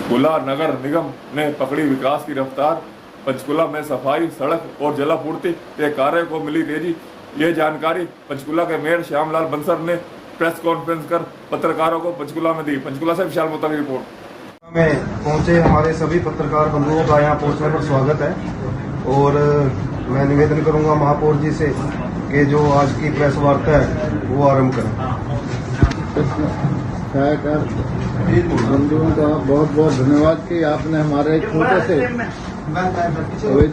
पंचकूला नगर निगम ने पकड़ी विकास की रफ्तार। पंचकूला में सफाई, सड़क और जलापूर्ति के कार्य को मिली तेजी। ये जानकारी पंचकूला के मेयर श्यामलाल बंसल ने प्रेस कॉन्फ्रेंस कर पत्रकारों को पंचकूला में दी। पंचकूला से विशाल मोता की रिपोर्ट। में पहुंचे हमारे सभी पत्रकार बंधुओं का यहाँ पहुंचने पर स्वागत है और मैं निवेदन करूंगा महापौर जी से कि जो आज की प्रेस वार्ता है वो आरंभ करें। बंधुओं का बहुत बहुत धन्यवाद कि आपने हमारे छोटे से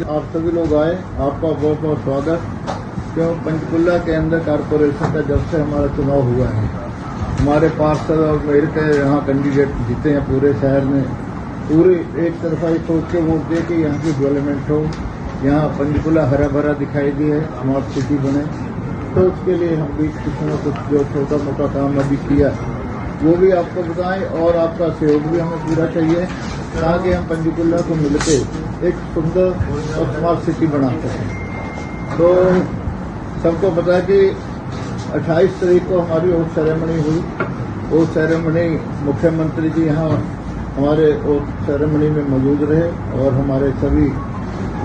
आप सभी लोग आए, आपका बहुत बहुत स्वागत। क्यों पंचकूला के अंदर कारपोरेशन का जब से हमारा चुनाव हुआ है, हमारे पार्षद और मेयर के यहाँ कैंडिडेट जीते हैं पूरे शहर में, पूरे एक तरफा ही सोच के वोट दे कि यहाँ की डेवलपमेंट हो, यहाँ पंचकूला हरा भरा दिखाई दिए, स्मार्ट सिटी बने। तो उसके लिए हम भी कुछ न कुछ जो छोटा मोटा काम अभी किया वो भी आपको बताएं और आपका सहयोग भी हमें पूरा चाहिए ताकि हम पंचकूला को मिलके एक सुंदर और स्मार्ट सिटी बना सकें। तो सबको पता है कि 28 तारीख को हमारी ओथ सेरेमनी हुई। ओथ सेरेमनी मुख्यमंत्री जी यहाँ हमारे ओथ सेरेमनी में मौजूद रहे और हमारे सभी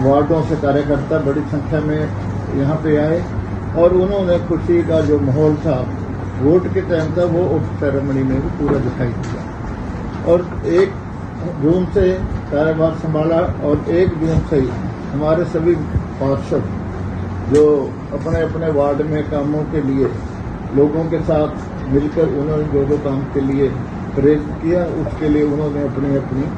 वार्डों से कार्यकर्ता बड़ी संख्या में यहाँ पे आए और उन्होंने खुशी का जो माहौल था वोट के टाइम था वो ओथ सेरेमनी में भी पूरा दिखाई दिया। और 1 जून से कार्यभार संभाला और 1 जून से ही हमारे सभी पार्षद जो अपने अपने वार्ड में कामों के लिए लोगों के साथ मिलकर उन्होंने जो काम के लिए प्रेरित किया उसके लिए उन्होंने अपनी अपनी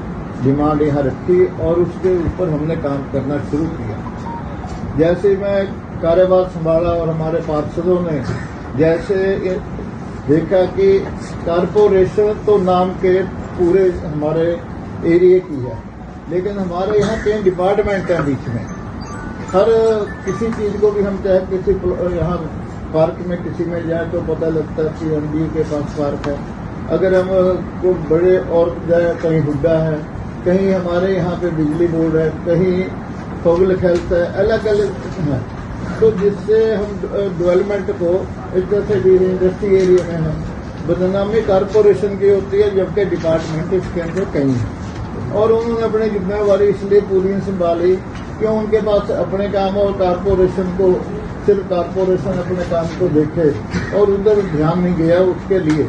डिमांड यहाँ रखी और उसके ऊपर हमने काम करना शुरू किया। जैसे मैं कार्यभार संभाला और हमारे पार्षदों ने जैसे देखा कि कारपोरेशन तो नाम के पूरे हमारे एरिया की है, लेकिन हमारे यहाँ कई डिपार्टमेंट हैं बीच में। हर किसी चीज को भी हम चाहे किसी यहाँ पार्क में किसी में जाए तो पता लगता है कि एनडीए के पास पार्क है। अगर हम को बड़े और जाए कहीं हुड्डा है, कहीं हमारे यहाँ पे बिजली बोर्ड है, कहीं पब्लिक हेल्थ है, अलग अलग है। तो जिससे हम डेवलपमेंट को इस तरह से इंडस्ट्री एरिया में है बदनामी कारपोरेशन की होती है, जबकि डिपार्टमेंट इसके अंदर कहीं है। और उन्होंने अपनी जिम्मेवारी इसलिए पूरी संभाली क्यों उनके पास अपने काम और कारपोरेशन को सिर्फ कारपोरेशन अपने काम को देखे और उधर ध्यान नहीं गया। उसके लिए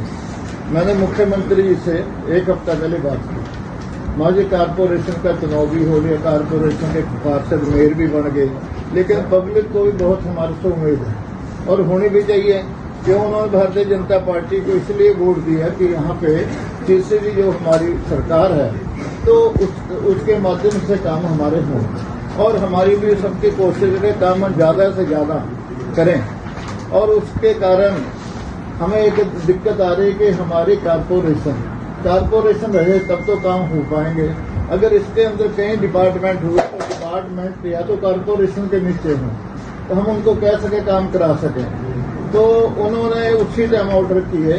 मैंने मुख्यमंत्री जी से 1 हफ्ता पहले बात की। माजी कारपोरेशन का चुनाव भी हो गया, कारपोरेशन के पार्षद मेयर भी बन गए, लेकिन पब्लिक को भी बहुत हमारे से उम्मीद है और होनी भी चाहिए। क्यों उन्होंने भारतीय जनता पार्टी को इसलिए वोट दिया कि यहाँ पे तीसरी जो हमारी सरकार है तो उसके माध्यम से काम हमारे हों और हमारी भी सबकी कोशिश है काम हम ज़्यादा से ज़्यादा करें। और उसके कारण हमें एक दिक्कत आ रही है कि हमारी कारपोरेशन रहे तब तो काम हो पाएंगे। अगर इसके अंदर कई डिपार्टमेंट हुए तो डिपार्टमेंट या तो कारपोरेशन के नीचे हों तो हम उनको कह सके काम करा सकें। तो उन्होंने उसी टाइम ऑर्डर किए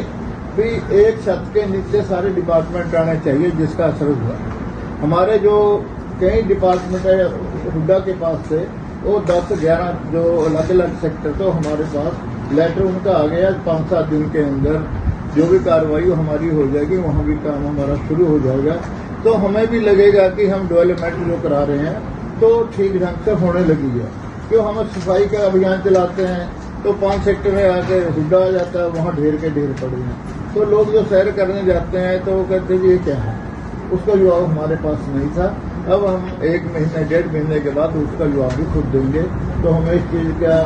कि एक छत के नीचे सारे डिपार्टमेंट आने चाहिए, जिसका असर हुआ। हमारे जो कई डिपार्टमेंट है हुड्डा के पास से वो 10-11 जो अलग अलग सेक्टर तो हमारे पास लेटर उनका आ गया। 5-7 दिन के अंदर जो भी कार्रवाई हमारी हो जाएगी वहाँ भी काम हमारा शुरू हो जाएगा। तो हमें भी लगेगा कि हम डेवलपमेंट जो करा रहे हैं तो ठीक ढंग से होने लगी है। क्यों हम सफाई का अभियान चलाते हैं तो 5 सेक्टर में आके हुड्डा आ जाता है, वहाँ ढेर के ढेर पड़े हैं। तो लोग जो सैर करने जाते हैं तो वो कहते हैं ये क्या है, उसका जवाब हमारे पास नहीं था। अब हम 1 महीने 1.5 महीने के बाद उसका जवाब भी खुद देंगे। तो हमें इस चीज़ का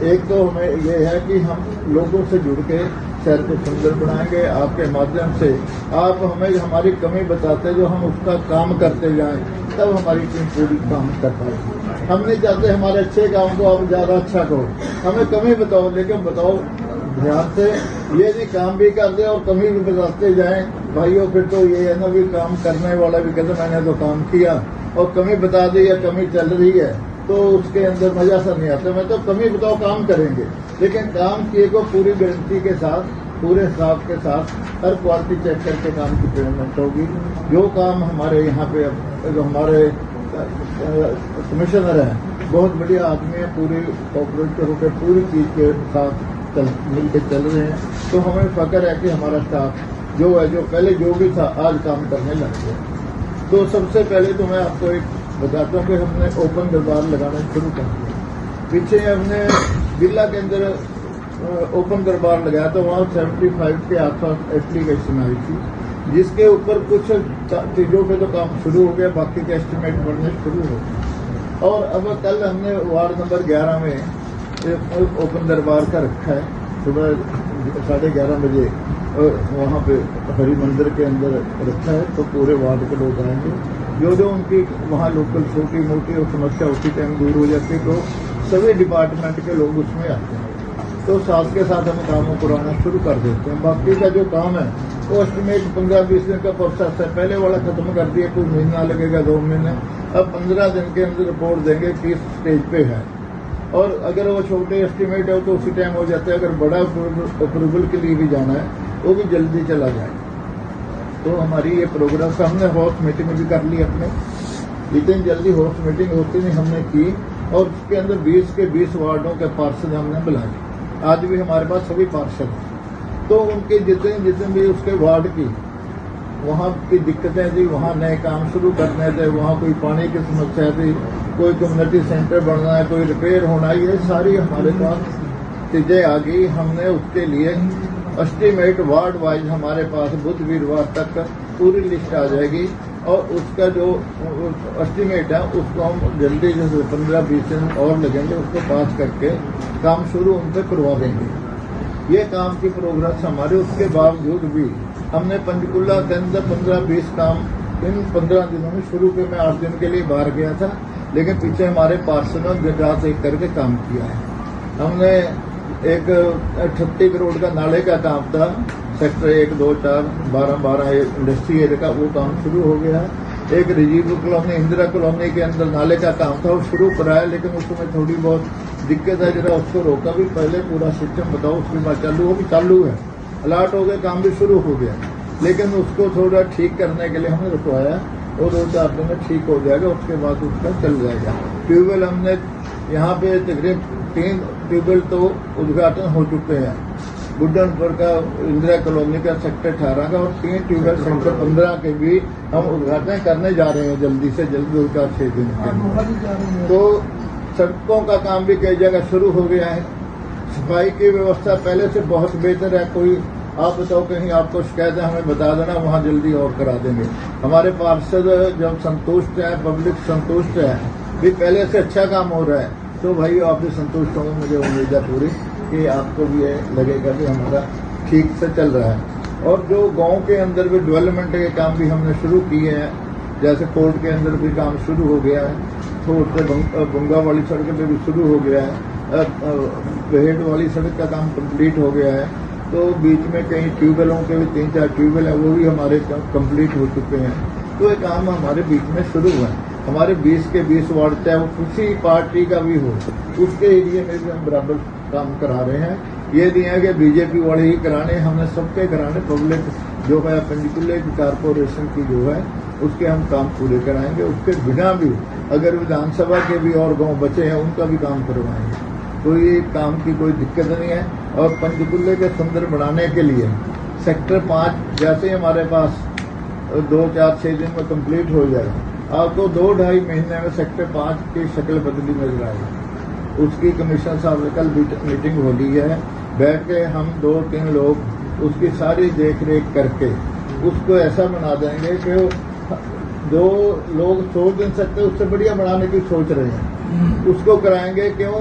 एक तो हमें ये है कि हम लोगों से जुड़ के शहर को सुंदर बनाएंगे। आपके माध्यम से आप हमें हमारी कमी बताते जो हम उसका काम करते जाएं, तब हमारी टीम पूरी काम कर पाएगी। हम नहीं चाहते हमारे अच्छे काम को आप ज़्यादा अच्छा करो, हमें कमी बताओ, लेकिन बताओ ध्यान से। ये नहीं काम भी कर दे और कमी भी बताते जाएं भाइयों, फिर तो ये है ना भी काम करने वाला भी कहते मैंने तो काम किया और कमी बता दी या कमी चल रही है तो उसके अंदर मजा सा नहीं आता। मैं तो कमी बताओ काम करेंगे, लेकिन काम किए को पूरी गारंटी के साथ पूरे स्टाफ के साथ हर क्वालिटी चेक करके काम की पेमेंट होगी। जो काम हमारे यहाँ पे जो हमारे कमिश्नर हैं बहुत बढ़िया आदमी है, पूरी कॉपरेट होकर पूरी चीज़ के साथ मिल के चल रहे हैं। तो हमें फख्र है कि हमारा स्टाफ जो है जो पहले जो भी था आज काम करने लग गया। तो सबसे पहले तो मैं आपको एक बताता हूँ कि हमने ओपन दरबार लगाना शुरू कर दिया। पीछे हमने बिरला के अंदर ओपन दरबार लगाया तो वहाँ 75 के आसपास एप्लीकेशन आई थी, जिसके ऊपर कुछ चीज़ों पे तो काम शुरू हो गया, बाकी के एस्टिमेट बनने शुरू हो गए। और अब कल हमने वार्ड नंबर 11 में एक ओपन दरबार का रखा है, सुबह 11:30 बजे वहाँ पे हरि मंदिर के अंदर रखा है। तो पूरे वार्ड के लोग आएंगे, जो उनकी वहाँ लोकल छोटी मोटी और समस्या उसी टाइम दूर हो जाती है, तो सभी डिपार्टमेंट के लोग उसमें आते हैं। तो साथ के साथ हम कामों कराना शुरू कर देते हैं। बाकी का जो काम है वो एस्टिमेट 15-20 दिन का प्रोसेस है, पहले वाला खत्म कर दिया, कुछ महीना लगेगा 2 महीने, अब 15 दिन के अंदर रिपोर्ट देंगे किस स्टेज पे है। और अगर वो छोटे एस्टिमेट है तो उसी टाइम हो जाता है, अगर बड़ा अप्रूवल के लिए भी जाना है वो भी जल्दी चला जाए। तो हमारी ये प्रोग्रेस, हमने हाउस मीटिंग भी कर ली अपने, जितनी जल्दी हाउस मीटिंग होती नहीं हमने की, और उसके अंदर 20 के 20 वार्डों के पार्षद हमने बुलाए। आज भी हमारे पास सभी पार्षद हैं, तो उनके जितने भी उसके वार्ड की वहाँ की दिक्कतें थी, वहाँ नए काम शुरू करने थे, वहाँ कोई पानी की समस्या थी, कोई कम्युनिटी सेंटर बनना है, कोई रिपेयर होना है, ये सारी हमारे पास चीज़ें आ गई। हमने उसके लिए एस्टीमेट वार्ड वाइज हमारे पास बुध वीरवार तक पूरी लिस्ट आ जाएगी, और उसका जो एस्टीमेट है उसको हम जल्दी जैसे 15-20 दिन और लगेंगे, उसको पास करके काम शुरू उन पर करवा देंगे। ये काम की प्रोग्रेस हमारे, उसके बावजूद भी हमने पंचकुला के अंदर 15-20 काम इन 15 दिनों में शुरू के। मैं 8 दिन के लिए बाहर गया था, लेकिन पीछे हमारे पार्षदों ने रात एक करके काम किया है। हमने एक 38 करोड़ का नाले का काम था, सेक्टर 1, 2, 4, 12 इंडस्ट्री एरिया का, वो काम शुरू हो गया है। एक राजीव कॉलोनी, इंदिरा कॉलोनी के अंदर नाले का काम था, वो शुरू कराया, लेकिन उसमें थोड़ी बहुत दिक्कत है, जरा उसको रोका भी, पहले पूरा सिस्टम बताओ उसके बाद चालू, वो भी चालू है, अलर्ट हो गया, काम भी शुरू हो गया, लेकिन उसको थोड़ा ठीक करने के लिए हमने रुकवाया, और 2-4 दिन में ठीक हो जाएगा, उसके बाद उसका चल जाएगा। ट्यूबवेल हमने यहाँ पे तकरीबन 3 ट्यूबवेल तो उद्घाटन हो चुके हैं, बुड्ढनपुर का, इंदिरा कॉलोनी का, सेक्टर 18 का, और 3 ट्यूबवेल सेक्टर 15 के भी हम उद्घाटन करने जा रहे हैं जल्दी से जल्दी, उसका 6 दिन के। तो सड़कों का काम भी कई जगह शुरू हो गया है। सफाई की व्यवस्था पहले से बहुत बेहतर है। कोई आप बताओ कहीं आपको शिकायत है, हमें बता देना, वहाँ जल्दी और करा देंगे। हमारे पार्षद जब संतुष्ट है, पब्लिक संतुष्ट है, भी पहले से अच्छा काम हो रहा है, तो भाई आप भी संतुष्ट होंगे। मुझे उम्मीद है पूरी कि आपको भी ये लगेगा कि हमारा ठीक से चल रहा है। और जो गांव के अंदर भी डेवलपमेंट के काम भी हमने शुरू किए हैं, जैसे कोर्ट के अंदर भी काम शुरू हो गया है, थोड़े बंगा वाली सड़क पे भी शुरू हो गया है, बेहेड वाली सड़क का काम कंप्लीट हो गया है। तो बीच में कई ट्यूबवेलों के भी 3-4 ट्यूबवेल हैं, वो भी हमारे कंप्लीट हो चुके हैं। तो ये काम हमारे बीच में शुरू हुआ है। हमारे 20 के 20 वार्ड, चाहे वो किसी पार्टी का भी हो, उसके एरिए में भी हम बराबर काम करा रहे हैं। ये नहीं है कि बीजेपी वाले ही कराने, हमने सबके कराने। पब्लिक जो है पंचकुले की कारपोरेशन की जो है उसके हम काम पूरे कराएंगे। उसके बिना भी अगर विधानसभा के भी और गांव बचे हैं उनका भी काम करवाएंगे, कोई काम की कोई दिक्कत नहीं है। और पंचकुले के सुंदर बनाने के लिए सेक्टर 5 जैसे हमारे पास 2-4-6 दिन में कंप्लीट हो जाएगा, आपको 2-2.5 महीने में सेक्टर 5 की शक्ल बदली नजर आएगी। उसकी कमिश्नर साहब से कल मीटिंग हो रही है, बैठ के हम 2-3 लोग उसकी सारी देख रेख करके उसको ऐसा बना देंगे कि जो लोग सोच नहीं सकते उससे बढ़िया बनाने की सोच रहे हैं, उसको कराएंगे। क्यों?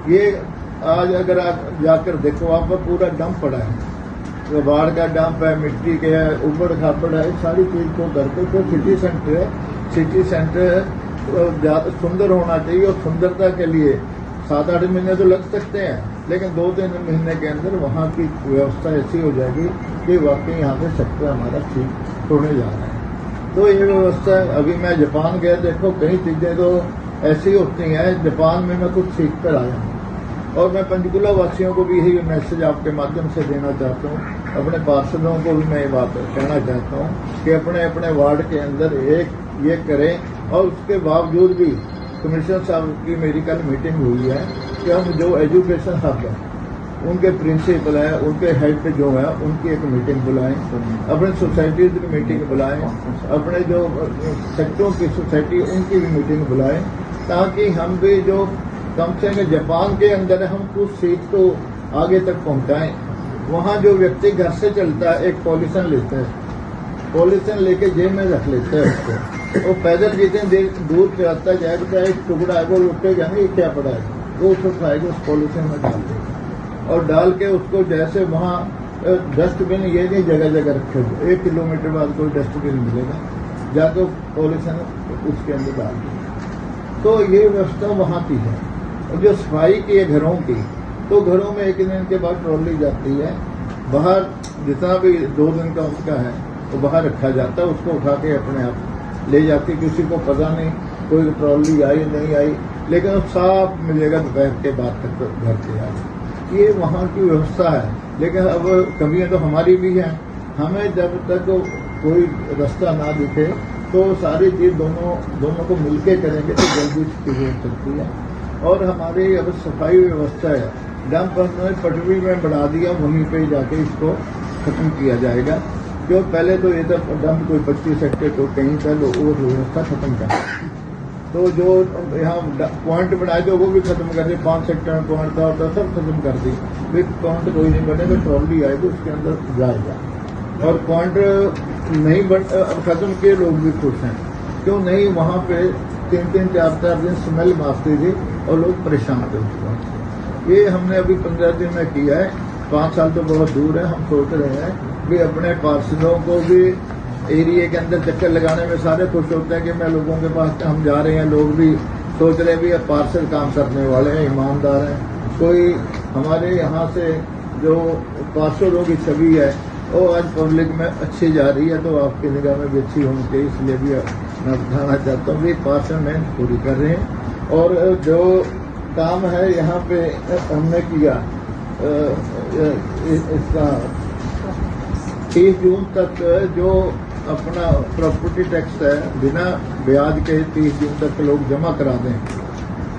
ये आज अगर आप जाकर देखो, आप पर पूरा डंप पड़ा है, बाढ़ का डंप है, मिट्टी के है, उबड़ खाबड़ है, सारी चीज को करके तो सिटी सेंटर है। सिटी सेंटर ज्यादा सुंदर होना चाहिए, और सुंदरता के लिए 7-8 महीने तो लग सकते हैं, लेकिन 2-3 महीने के अंदर वहाँ की व्यवस्था ऐसी हो जाएगी कि वाकई यहाँ पे सेक्टर हमारा ठीक होने जा रहा है। तो ये व्यवस्था, अभी मैं जापान गया, देखो कई चीजें तो ऐसी होती हैं। जापान में मैं कुछ सीख कर आया हूँ, और मैं पंचकुला वासियों को भी यही मैसेज आपके माध्यम से देना चाहता हूँ, अपने पार्षदों को भी मैं ये बात कहना चाहता हूँ कि अपने अपने वार्ड के अंदर एक ये करें। और उसके बावजूद भी कमिश्नर साहब की मेरी कल मीटिंग हुई है कि हम जो एजुकेशन हब है उनके प्रिंसिपल है, उनके हेड जो है, उनकी एक मीटिंग बुलाएं, अपने सोसाइटीज की मीटिंग बुलाएं, अपने जो सेक्टरों की सोसाइटी उनकी भी मीटिंग बुलाएं, ताकि हम भी जो कम से कम जापान के अंदर हम कुछ सीख तो आगे तक पहुंचाएं। वहाँ जो व्यक्ति घर से चलता है, एक पॉलिथीन लेता है, पॉलिथीन लेके जेब में रख लेता है उसको, वो पैदल जितने देर दूर पे आता जाएगा, एक टुकड़ा है वो लुटेगा नहीं, क्या पड़ा है, वो उसको उठाएगा, उस पॉलिथीन में डाल देगा और डाल के उसको जैसे वहाँ डस्टबिन ये नहीं जगह जगह रखे हुए, 1 किलोमीटर बाद कोई डस्टबिन मिलेगा, जाकर पॉलिथीन उसके अंदर डाल देगा। तो ये व्यवस्था वहाँ की है। और जो सफाई की है घरों की, तो घरों में 1 दिन के बाद ट्रॉली जाती है, बाहर जितना भी 2 दिन का उनका है वो बाहर रखा जाता है, उसको उठा के अपने आप ले जाती, किसी को पता नहीं कोई ट्रॉली आई नहीं आई, लेकिन वो साफ मिलेगा दोपहर के बाद तक घर के आगे। ये वहाँ की व्यवस्था है। लेकिन अब कमियाँ तो हमारी भी हैं, हमें जब तक कोई रास्ता ना दिखे तो सारी चीज़ दोनों को मिलके करेंगे तो जल्दी चीज़ें हो सकती है। और हमारी अब सफाई व्यवस्था है, डंप हमने पटरी में बढ़ा दिया, वहीं पे जाके इसको खत्म किया जाएगा। क्यों पहले तो ये डंप कोई 25 सेक्टर को कहीं पर वो व्यवस्था खत्म कर, तो जो यहाँ पॉइंट बनाए थे वो भी खत्म कर दिए, 5 सेक्टर में पॉइंट था होता सब खत्म कर दी, फिर पॉइंट कोई नहीं बनेगा, ट्रॉली आएगी उसके अंदर जाएगा। और पॉइंट नहीं खत्म किए, लोग भी खुश हैं, क्यों नहीं वहाँ पे 3-3, 4-4 दिन स्मेल मारती थी और लोग परेशान थे उसको। ये हमने अभी 15 दिन में किया है, 5 साल तो बहुत दूर है। हम सोच रहे हैं कि अपने पार्षदों को भी एरिया के अंदर चक्कर लगाने में सारे खुश होते हैं कि मैं लोगों के पास हम जा रहे हैं, लोग भी सोच रहे हैं भी पार्षद काम करने वाले हैं, ईमानदार हैं। कोई हमारे यहाँ से जो पार्षदों की छवि है वो आज पब्लिक में अच्छी जा रही है, तो आपकी निगाह में भी अच्छी होनी चाहिए, इसलिए भी मैं बताना चाहता हूँ कि पार्षद मेहनत पूरी कर रहे हैं। और जो काम है यहाँ पे हमने किया इसका 30 जून तक जो अपना प्रॉपर्टी टैक्स है बिना ब्याज के 30 जून तक लोग जमा करा दें,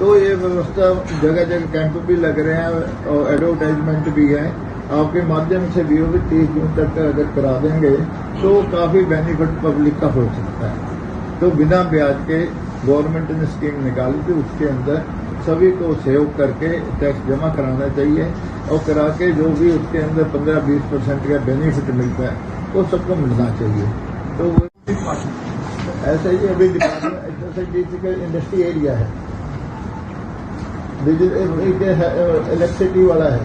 तो ये व्यवस्था जगह जगह कैंप भी लग रहे हैं और एडवर्टाइजमेंट भी है, आपके माध्यम से भी 30 जून तक अगर करा देंगे तो काफ़ी बेनिफिट पब्लिक का हो सकता है। तो बिना ब्याज के गवर्नमेंट ने स्कीम निकाली थी, उसके अंदर सभी को सहयोग करके टैक्स जमा कराना चाहिए और करा के जो भी उसके अंदर 15-20% का बेनिफिट मिलता है वो सबको मिलना चाहिए। तो ऐसे ही अभी इंडस्ट्री एरिया है, इलेक्ट्रिसिटी वाला है,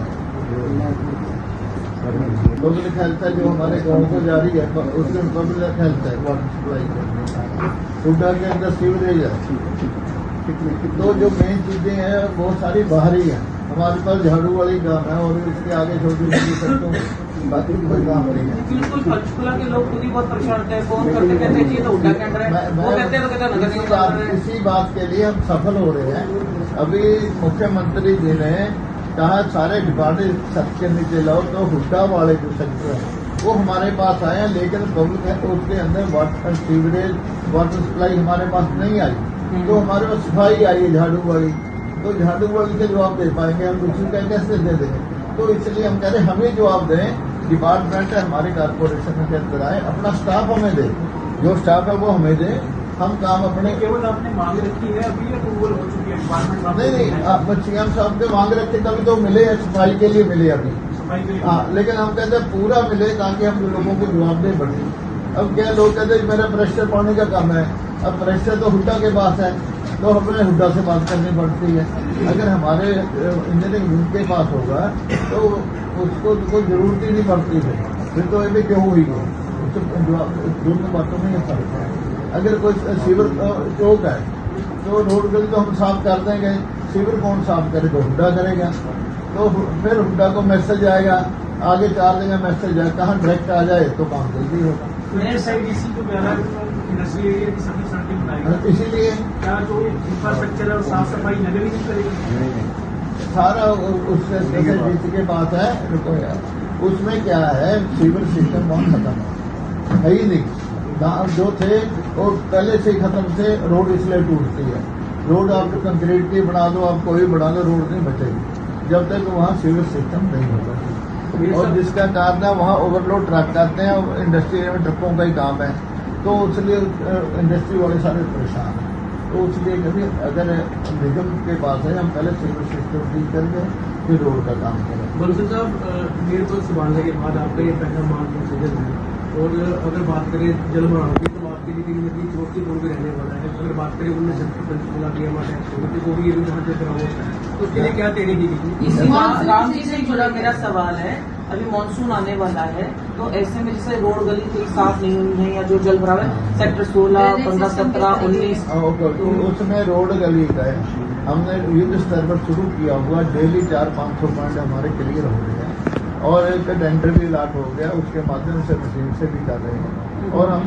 पब्लिक हेल्थ है जो हमारे गाँव को जारी है, उसमें पब्लिक हेल्थ है, वाटर सप्लाई, हुडा के अंदर सीवरेज है। तो जो मेन चीजें हैं वो सारी बाहरी हैं। हमारे पास झाड़ू वाली काम है और इसके आगे छोटी छोटी सड़कों बाकी कोई काम नहीं है। बिल्कुल पंचकुला के लोग खुद ही बहुत परेशान होते हैं, फोन करते कहते हैं तो हुड्डा के अंदर है, वो कहते हैं तो कहते हैं नगर निगम। इसी बात के लिए हम सफल हो रहे हैं। अभी मुख्यमंत्री जी ने कहा सारे डिपार्टमेंट छत के नीचे लाओ, तो हुड्डा वाले जो सेक्टर है वो हमारे पास आए हैं, लेकिन पब्लिक है तो उसके अंदर वाटर सीवरेज वाटर सप्लाई हमारे पास नहीं आई, तो हमारे पास सफाई आई है झाड़ू वाली, तो झाड़ू वाली के जवाब दे पाएंगे हम, दूसरी का कैसे दे देंगे। तो इसलिए हम कह रहे हैं हमें जवाब दें, डिपार्टमेंट है हमारे कॉर्पोरेशन के अंदर आए, अपना स्टाफ हमें दे, जो स्टाफ है वो हमें दे, हम काम अपने केवल आपने मांग रखी है, अभी अप्रूवल हो चुकी है डिपार्टमेंट। नहीं आप सीएम साहब के मांग रखे तभी तो मिले, सफाई के लिए मिले अभी। हाँ, लेकिन हम कहते हैं पूरा मिले ताकि हम लोगों को जवाबदेही बढ़े। अब क्या लोग कहते हैं मेरा प्रेशर पानी का काम है, अब प्रेशर तो हुड्डा के पास है, तो हमें हुड्डा से बात करनी पड़ती है। अगर हमारे इंजीनियरिंग उनके पास होगा तो उसको कोई जरूरत ही नहीं पड़ती है, फिर तो ये भी क्यों हुई हो, दोनों बातों में फर्क है। अगर कोई सीवर चौक है तो रोड गली तो हम साफ कर देंगे, सीवर कौन साफ करेगा, हुड्डा करेगा, तो फिर हुड्डा को मैसेज आएगा, आगे 4 जगह मैसेज आएगा, कहाँ डायरेक्ट आ जाए तो काम जल्दी होगा। इंडस्ट्री एरिया की सभी सड़कें बनाएगी, इसीलिए क्या जो इंफ्रास्ट्रक्चर है सफाई सफाई नगर ही नहीं करेगी, सारा उससे जीत के बात है। रुको यार, उसमें क्या है, सीवर सिस्टम बहुत खत्म है ही नहीं, गाँव जो थे वो पहले से ही खत्म थे, रोड इसलिए टूटती है। रोड आप कंक्रीट की बना दो, आप कोई बना दो, रोड नहीं बचेगी। जब तक वहाँ सीवर सिस्टम नहीं होगा। और जिसका कारण है वहाँ ओवरलोड ट्रक आते हैं और इंडस्ट्री में ट्रकों का ही काम है, तो इसलिए इंडस्ट्री वाले सारे परेशान हैं। तो इसलिए कभी अगर निगम के पास है, हम पहले सीवर सिस्टम ठीक करके फिर रोड का काम करें। बंसल साहब, मेरे को संभालने के बाद आपका ये पहला मानसून सीजन है, और अगर बात करें जल भराव की तो आपके लिए कहीं ना कहीं चुनौतीपूर्ण भी रहने वाला है। अगर बात करें 19 पंचकूला की हमारे तो वो भी यहाँ से भराव होता है, तो उसके लिए क्या तैयारी की गई? इसी राम जी से जुड़ा मेरा सवाल है, अभी मानसून आने वाला है, तो ऐसे में जैसे रोड गली कोई साफ नहीं हुई है या जो जल भराव है सेक्टर 16, 15, 17, 19 तो उसमें रोड गली का है, हमने युद्ध स्तर पर शुरू किया हुआ। डेली 400-500 पॉइंट हमारे क्लियर हो गए हैं और एक टेंडर भी लाट हो गया, उसके माध्यम से मशीन से भी कर रहे हैं। और हम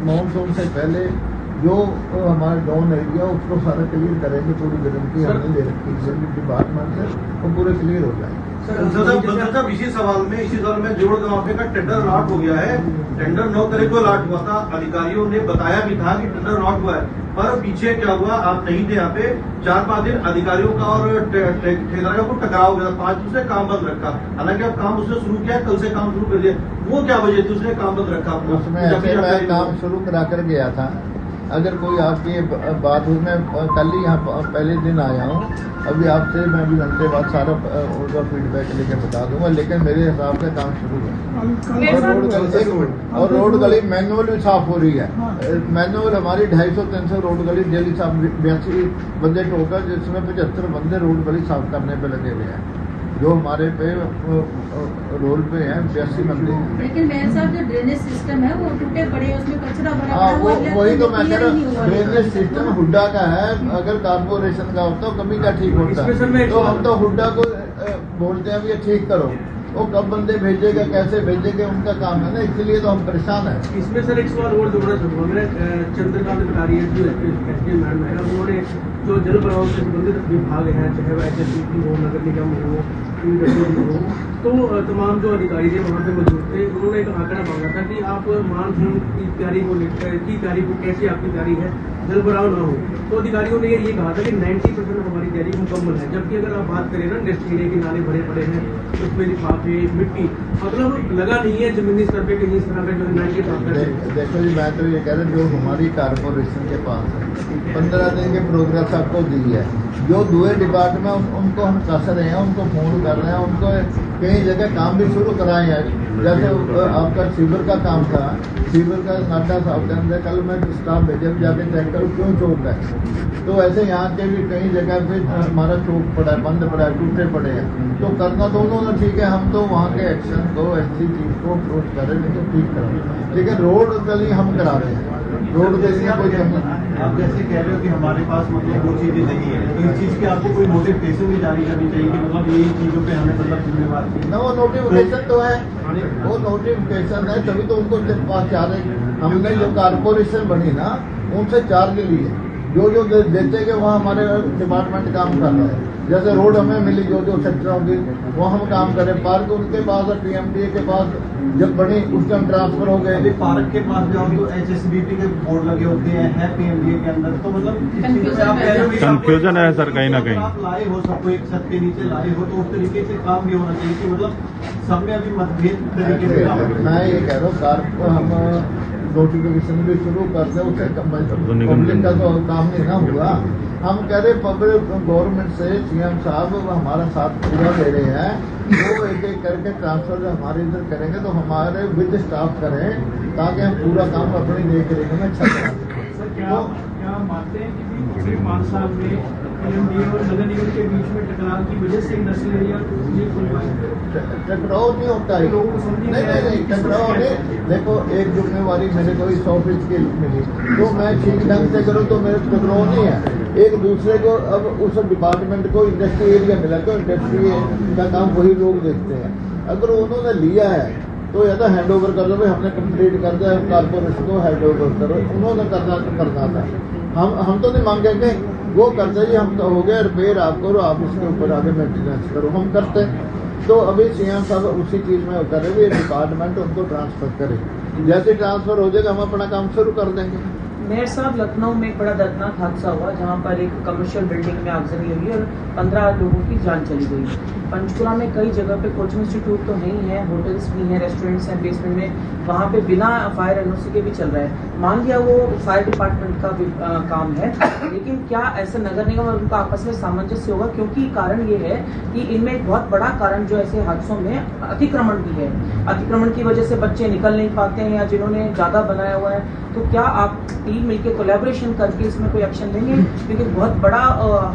मानसून से पहले जो हमारा डाउन एरिया उसको सारा क्लियर करेंगे। पूरी गारंटी हमने ले रखी है डिपार्टमेंट से, वो पूरे क्लियर हो जाएंगे। इसी सवाल में जोड़ गाँव का टेंडर लॉट हो गया है। टेंडर 9 तारीख को लॉट हुआ था, अधिकारियों ने बताया भी था कि टेंडर लॉट हुआ है, पर पीछे क्या हुआ, आप नहीं थे यहाँ पे। 4-5 दिन अधिकारियों का और ठेकेदार का टकराव हो गया, 5 दिन से काम बंद रखा। हालांकि अब काम उसने शुरू किया, कल से काम शुरू कर दिया। वो क्या वजह थी उसने काम बंद रखा? उसमें ऐसे मैं काम शुरू करा कर गया था। अगर कोई आपकी बात हुई, मैं कल ही यहाँ पहले दिन आया हूँ, अभी आपसे मैं भी घंटे बाद सारा उसका फीडबैक लेके बता दूंगा। लेकिन मेरे हिसाब से काम शुरू है और रोड गली मैनुअल भी साफ हो रही है। मैनुअल हमारी 250-300 रोड गली डेली साफ, 82 बंदे टोटल, जिसमें 75 बंदे रोड गली साफ करने पे लगे हुए हैं, जो हमारे पे रोल पे हैं 82 बंदे। लेकिन मेरे साहब जो ड्रेनेज सिस्टम है वो टूटे पड़े, उसमें कचरा भरा हाँ, पड़ा हुआ है, वही तो मैं कह क्लियर रहा नहीं हूँ। हुआ है। ड्रेनेज सिस्टम हुड्डा का है, अगर कारपोरेशन का होता तो कभी का ठीक होता। इसमें सर मैं तो हम तो हुड्डा को बोलते हैं ये ठीक करो, वो कब बंदे भेजेगा, कैसे भेजेंगे, उनका काम है ना, इसलिए तो हम परेशान हैं। इसमें सर एक सवाल और जोड़ना चाहूँगा। मैंने चंद्रकांत कटारिया जो एसडीएम मैडम है, उन्होंने जो जल भराव से संबंधित विभाग हैं, चाहे वो HSCP हो, नगर निगम हो, PWD हो, तो तमाम जो अधिकारी थे वहाँ पे मौजूद थे, उन्होंने एक आंकड़ा मांगा था कि आप मानसून की तैयारी को लेकर कैसी आपकी तैयारी है, जल भराव ना हो। तो अधिकारियों ने ये कहा था कि 90% हमारी तैयारी मुकम्मल है। जबकि अगर आप बात करें ना, इंडस्ट्री के नाले भरे पड़े हैं, उसमें लिफाफे, मिट्टी, मतलब लगा नहीं है जमीनी स्तर पे कहीं इस तरह का जो 90%। देखो जी, मैं तो ये कह रहा हूँ, जो हमारी कारपोरेशन के पास है 15 दिन की प्रोग्रेस आपको दी है। जो दूसरे डिपार्टमेंट उनको हम कस रहे हैं, उनको फोन कर रहे हैं, उनको कई जगह काम भी शुरू कराए हैं। जैसे आपका सीवर का काम था, सीवर का नाटा साहब के अंदर कल मैं स्टाफ भेजे जाके चेक करूँ क्यों चौक है। तो ऐसे यहाँ के भी कई जगह पे हमारा चौक पड़ा है, बंद पड़ा है, टूटे पड़े हैं। तो करना तो उन्होंने ठीक है, हम तो वहाँ के एक्शन को, ऐसी चीज को अप्रोच कर रहे हैं, तो ठीक करें। लेकिन रोड गली हम करा रहे हैं, रोड गली में कोई कमी। आप जैसे कह रहे हो कि हमारे पास मतलब वो चीजें नहीं है, तो इस चीज की आपको कोई नोटिफिकेशन भी जारी करनी चाहिए कि मतलब यही चीजों पे हमें मतलब जिम्मेवार ना, वो नोटिफिकेशन तो है, वो नोटिफिकेशन है, तभी तो उनको पास चाह रहे। हमने जो कारपोरेशन बनी ना, उनसे चार्ज लिए, जो देते कि वहाँ हमारे डिपार्टमेंट काम कर रहा है। जैसे रोड हमें मिली, जो सेक्टरों की, वो हम काम करें। पार्क उनके पास है, PMDA के पास जब बनी उस टाइम ट्रांसफर हो गए। पार्क के पास जाओ तो HSBP के बोर्ड लगे होते हैं, है PMDA के अंदर, तो मतलब कंफ्यूजन है सर कहीं ना कहीं। आप लाए हो सबको एक छत के नीचे लाए हो, तो उस तरीके से काम भी होना चाहिए कि मतलब सब में अभी मतभेद तरीके से। मैं ये कह रहा हूँ, कार हम नोटिफिकेशन भी शुरू कर दें, उससे पब्लिक का तो काम नहीं ना हुआ। हम कह रहे पब्लिक गवर्नमेंट से CM साहब हमारा साथ पूरा दे रहे हैं, वो एक एक करके ट्रांसफर हमारे इधर करेंगे तो हमारे विद स्टाफ करें, ताकि हम पूरा काम अपनी देख रेख में अच्छा करें। क्या मानते हैं कि पिछले 5 साल में PMDA और नगर निगम के बीच में टकराव की वजह से इंडस्ट्रियल एरिया टकराव नहीं होता है? नहीं, टकराव नहीं। देखो, एक जिम्मेवारी मेरे को 100% की मिली, तो मैं ठीक ढंग से करूँ तो मेरे टकराव नहीं है। एक दूसरे को अब उस डिपार्टमेंट को इंडस्ट्री एरिया मिला, तो इंडस्ट्री का काम वही लोग देखते हैं। अगर उन्होंने लिया है तो या तो हैंड ओवर कर दो, भाई हमने कंप्लीट कर दिया, कारपोरेशन को हैंड ओवर करो। उन्होंने करना था, हम तो नहीं मांगेंगे, वो करते ही हम तो हो गए रिपेयर आप करो, आप इसके ऊपर आगे मेंटेनेंस करो, हम करते हैं। तो अभी CM साहब उसी चीज़ में कर रहे हैं, डिपार्टमेंट उनको ट्रांसफर करे। जैसे ट्रांसफर हो जाएगा हम अपना काम शुरू कर देंगे। मेयर साहब, लखनऊ में एक बड़ा दर्दनाक हादसा हुआ जहां पर एक कमर्शियल बिल्डिंग में आगजनी लगी और 15 लोगों की जान चली गई। पंचकुला में कई जगह पे कोचिंग इंस्टीट्यूट तो नहीं है, होटल्स भी हैं, रेस्टोरेंट्स हैं बेसमेंट में, वहाँ पे बिना फायर एनओसी के भी चल रहा है। मान लिया वो फायर डिपार्टमेंट का भी काम है, लेकिन क्या ऐसे नगर निगम और उनका आपस में सामंजस्य होगा? क्योंकि कारण ये है कि इनमें एक बहुत बड़ा कारण जो ऐसे हादसों में अतिक्रमण भी है। अतिक्रमण की वजह से बच्चे निकल नहीं पाते हैं या जिन्होंने ज़्यादा बनाया हुआ है। तो क्या आप टीम मिलकर कोलैबोरेशन करके इसमें कोई एक्शन लेंगे? क्योंकि बहुत बड़ा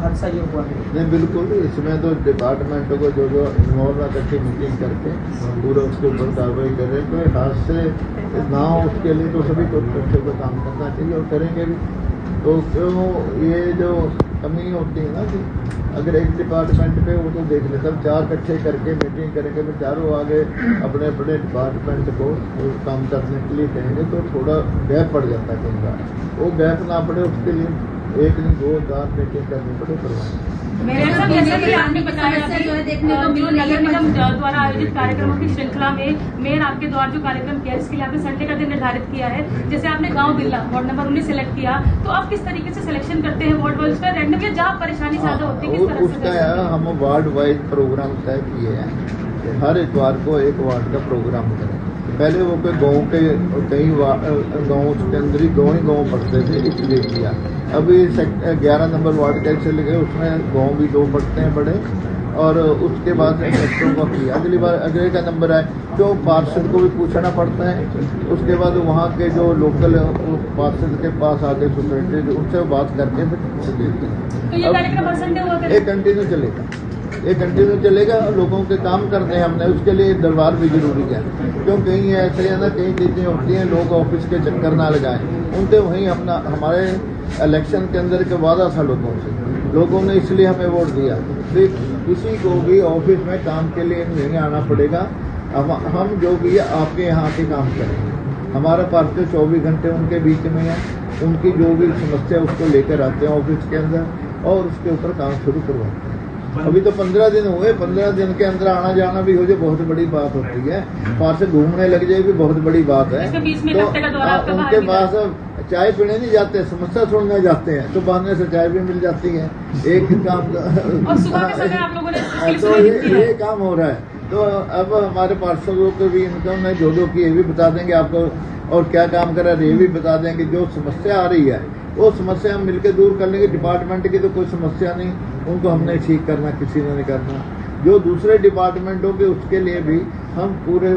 हादसा ये हुआ है। नहीं, बिल्कुल, इसमें तो डिपार्टमेंटों को जो इन्वॉल्व है करके मीटिंग करके पूरा उसके ऊपर कार्रवाई करें। कोई हादसे ना हो उसके लिए तो सभी को बच्चों को काम करना चाहिए और करेंगे भी। तो क्यों ये जो कमी होती है ना कि अगर एक डिपार्टमेंट पे वो तो देख लेते हैं, 4 इकट्ठे करके मीटिंग करेंगे फिर चारों आगे अपने अपने डिपार्टमेंट को काम करने के लिए कहेंगे तो थोड़ा गैप पड़ जाता है कई बार। वो गैप ना पड़े उसके लिए 1 दिन 2 4 मीटिंग करनी पड़े करवाएं। जैसा कि आपने बताया जो है देखने को मिल रही नगर निगम द्वारा आयोजित कार्यक्रमों की श्रृंखला में मेयर आपके द्वारा जो कार्यक्रम किया है इसके लिए आपने संडे का दिन निर्धारित किया है। जैसे आपने गांव बिल्ला वार्ड नंबर 19 सिलेक्ट किया, तो आप किस तरीके से सिलेक्शन करते हैं वार्ड वाइज पर रैंडम या जहाँ परेशानी ज्यादा होती है किस तरह से? उसका है हम वार्ड वाइज प्रोग्राम तय किए हैं। हर इतवार को एक वार्ड का प्रोग्राम करें। पहले वो कोई गाँव के कई गाँव के अंदर ही गाँव पड़ते थे, इसलिए किया। अभी 11 नंबर वार्ड कैसे लगे उसमें गाँव भी 2 पड़ते हैं बड़े, और उसके बाद सेक्टरों का किया। अगली बार अगले का नंबर आए तो पार्षद को भी पूछना पड़ता है। उसके बाद वहाँ के जो लोकल पार्षद के पास आके सोसाइटी उनसे बात करके फिर देते हैं। तो ये कार्यक्रम हर संडे हुआ ये कंटिन्यू चलेगा, ये कंटिन्यू चलेगा। लोगों के काम करने हैं हमने, उसके लिए दरबार भी जरूरी है। क्यों कहीं ऐसे है ना, कई चीज़ें होती हैं लोग ऑफिस के चक्कर ना लगाएं, उनसे वहीं अपना हमारे इलेक्शन के अंदर के वादा था लोगों ने इसलिए हमें वोट दिया। किसी को भी ऑफिस में काम के लिए नहीं आना पड़ेगा। हम जो भी है आपके यहाँ के काम करेंगे। हमारा पार्षद 24 घंटे उनके बीच में है, उनकी जो भी समस्या उसको लेकर आते हैं ऑफिस के अंदर और उसके ऊपर काम शुरू करवाते हैं। अभी तो 15 दिन हुए, 15 दिन के अंदर आना जाना भी हो जाए बहुत बड़ी बात होती है। पार्षद घूमने लग जाए भी बहुत बड़ी बात है। तो उनके पास चाय पीने नहीं जाते, समस्या सुनने जाते हैं, तो बहाने से चाय भी मिल जाती है। एक काम तो ये काम हो रहा है। तो अब हमारे पार्षदों को भी इनकम ने जो की ये भी बता देंगे आपको, और क्या काम कर रहा है ये भी बता देंगे। जो समस्या आ रही है वो समस्या हम मिलकर दूर कर लेंगे। डिपार्टमेंट की तो कोई समस्या नहीं, उनको हमने ठीक करना, किसी ने नहीं करना। जो दूसरे डिपार्टमेंटों के उसके लिए भी हम पूरे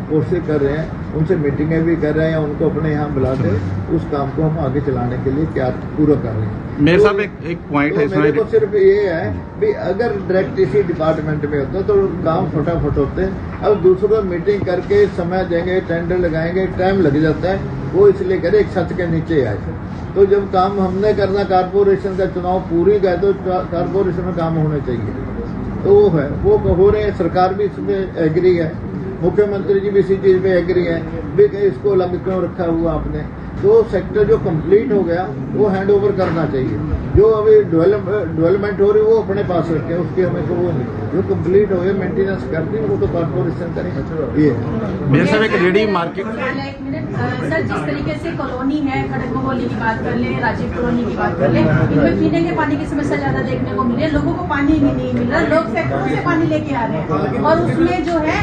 कोशिश कर रहे हैं, उनसे मीटिंगें भी कर रहे हैं, उनको अपने यहाँ बुला के उस काम को हम आगे चलाने के लिए क्या पूरा कर रहे हैं। मेयर साहब एक पॉइंट है इसमें, मेरे को सिर्फ ये है कि अगर डायरेक्ट इसी डिपार्टमेंट में होता तो काम फटाफट होते। अब दूसरों मीटिंग करके समय देंगे, टेंडर लगाएंगे, टाइम लग जाता है। वो इसलिए करे एक छत के नीचे आए। तो जब काम हमने करना, कारपोरेशन का चुनाव पूरी गए तो कारपोरेशन में काम होने चाहिए। तो वो है, वो हो रहे हैं। सरकार भी इसमें एग्री है, मुख्यमंत्री जी भी इसी चीज पे एग्री है भी इसको अलग क्यों रखा हुआ आपने। तो सेक्टर जो कंप्लीट हो गया वो हैंड ओवर करना चाहिए। जो अभी डेवलपमेंट हो रही है वो अपने पास रखें, उसकी हमें तो वो नहीं। जो कंप्लीट हो गया मेंटेनेंस करते हैं वो तो कॉर्पोरेशन करें। ये मेरे साहब एक रेडी मार्केट सर, जिस तरीके से कॉलोनी है, खड़क मोहल्ले की बात कर ले, राजीव कॉलोनी की बात कर ले, इनमें पीने के पानी की समस्या ज्यादा देखने को मिली है। लोगों को पानी भी नहीं मिल रहा, लोग फैक्ट्रियों से पानी लेके आ रहे हैं और उसमें जो है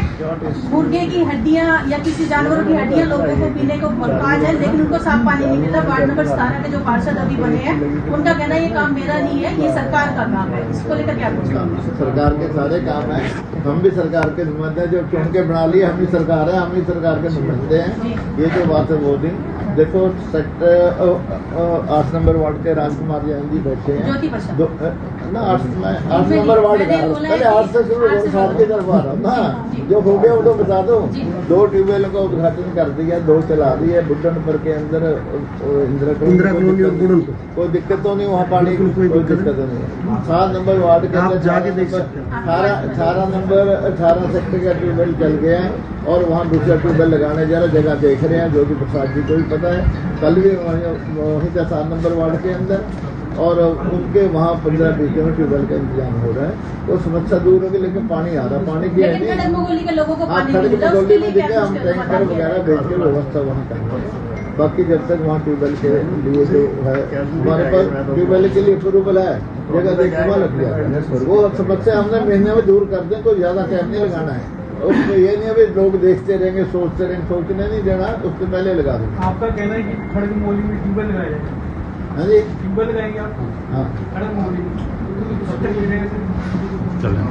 मुर्गे की हड्डियां या किसी जानवरों की हड्डियां लोगों को पीने को मोहताज है, लेकिन उनको साफ पानी नहीं मिलता। वार्ड नंबर 17 के जो पार्षद अभी बने हैं उनका कहना है ये काम मेरा नहीं है, ये सरकार का काम है। इसको लेकर क्या कुछ सरकार के सारे काम है, हम भी सरकार के नुमाइंदे जो चुन के बना लिए, हम ही सरकार है, हम ही सरकार के नुमाइंदे हैं। ये जो बात है वो दिन देखो, सेक्टर 8 नंबर वार्ड के राजकुमार जैन जी बैठे हैं ना, 8 नंबर वार्ड का पहले 8 से शुरू 7 की तरफ आ रहा हूँ ना। जो हो गया वो तो बता दो। 2 ट्यूबवेल का उद्घाटन कर दिया, 2 चला दिए। बुड्ढनपुर के अंदर इंदिरा कॉलोनी और बुढ़न कोई दिक्कत तो नहीं, वहाँ पानी की कोई दिक्कत नहीं। 7 नंबर वार्ड के अंदर जाके देख सकते हैं। 18 सेक्टर का ट्यूबवेल चल गया है और वहाँ दूसरा ट्यूबवेल लगाने जा रहा, जगह देख रहे हैं। जो कि प्रसाद जी को भी पता है, कल भी वहीं था 7 नंबर वार्ड के अंदर। और उनके वहाँ 15-20 में ट्यूबवेल का इंतजाम हो रहा है। वो समस्या दूर होगी, लेकिन पानी आ रहा, पानी की है लेकिन नहीं। खड़क मोगोली के लोगों को हाँ, पानी खड़क नहीं मिला, मोगोली उसके में लिए देखिए क्या हम कुछ टैंकर वगैरह भेज के व्यवस्था वहाँ करेंगे। बाकी जब तक वहाँ ट्यूबवेल के लिए जो है हमारे पास ट्यूबवेल के लिए अप्रूवल है, जगह देखने लग गया, वो समस्या हमने महीने में दूर कर दें, कोई ज्यादा टाइम नहीं लगाना है। उसमें ये नहीं है लोग देखते रहेंगे, सोचते रहेंगे, सोचने नहीं देना, उससे पहले लगा देंगे। आपका कहना है कि खड़ग मोहल्ले में ट्यूबवेल लगाया जाएगा? हाँ जी, ट्यूबवेल लगाएंगे आप? हाँ। खड़ग मोहल्ले में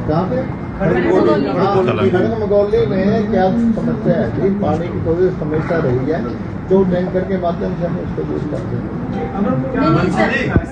कहाँ पे? खड़ग मोगोली में क्या समस्या है जी? पानी की थोड़ी समस्या रही है, तो टैंकर के माध्यम से हम उसको दूर करते हैं। अमर, क्या नहीं, सर।